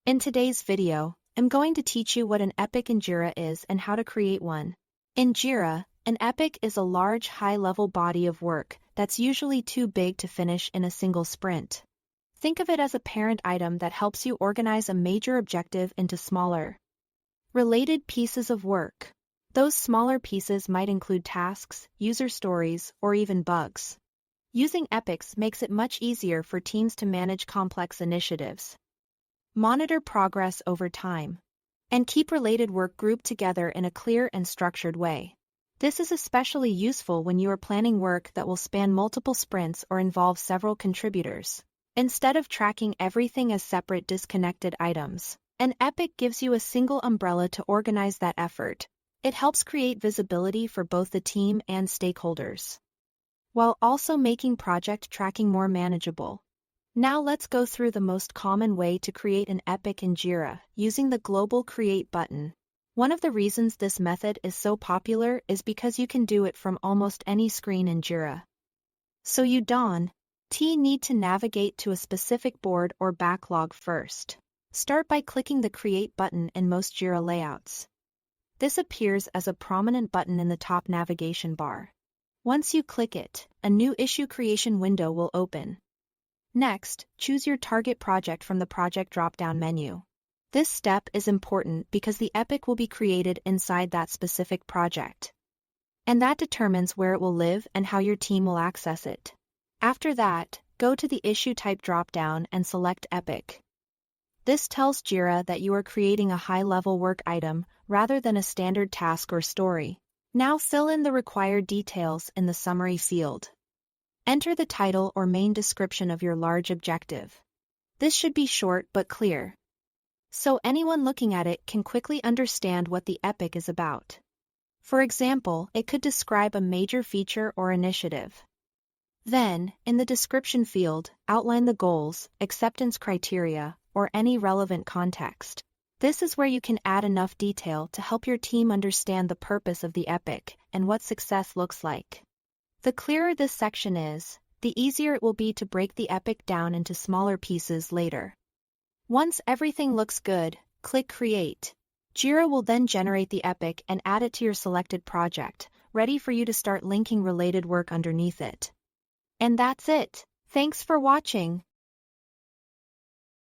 In today's video, I'm going to teach you what an epic in Jira is and how to create one. In Jira, an epic is a large high-level body of work that's usually too big to finish in a single sprint. Think of it as a parent item that helps you organize a major objective into smaller, related pieces of work. Those smaller pieces might include tasks, user stories, or even bugs. Using epics makes it much easier for teams to manage complex initiatives, monitor progress over time, and keep related work grouped together in a clear and structured way. This is especially useful when you are planning work that will span multiple sprints or involve several contributors. Instead of tracking everything as separate disconnected items, an epic gives you a single umbrella to organize that effort. It helps create visibility for both the team and stakeholders, while also making project tracking more manageable. Now let's go through the most common way to create an epic in Jira, using the global Create button. One of the reasons this method is so popular is because you can do it from almost any screen in Jira. So you don't need to navigate to a specific board or backlog first. Start by clicking the Create button in most Jira layouts. This appears as a prominent button in the top navigation bar. Once you click it, a new issue creation window will open. Next, choose your target project from the project drop-down menu. This step is important because the epic will be created inside that specific project, and that determines where it will live and how your team will access it. After that, go to the issue type drop-down and select Epic. This tells Jira that you are creating a high-level work item rather than a standard task or story. Now fill in the required details in the summary field. Enter the title or main description of your large objective. This should be short but clear, so anyone looking at it can quickly understand what the epic is about. For example, it could describe a major feature or initiative. Then, in the description field, outline the goals, acceptance criteria, or any relevant context. This is where you can add enough detail to help your team understand the purpose of the epic and what success looks like. The clearer this section is, the easier it will be to break the epic down into smaller pieces later. Once everything looks good, click Create. Jira will then generate the epic and add it to your selected project, ready for you to start linking related work underneath it. And that's it. Thanks for watching.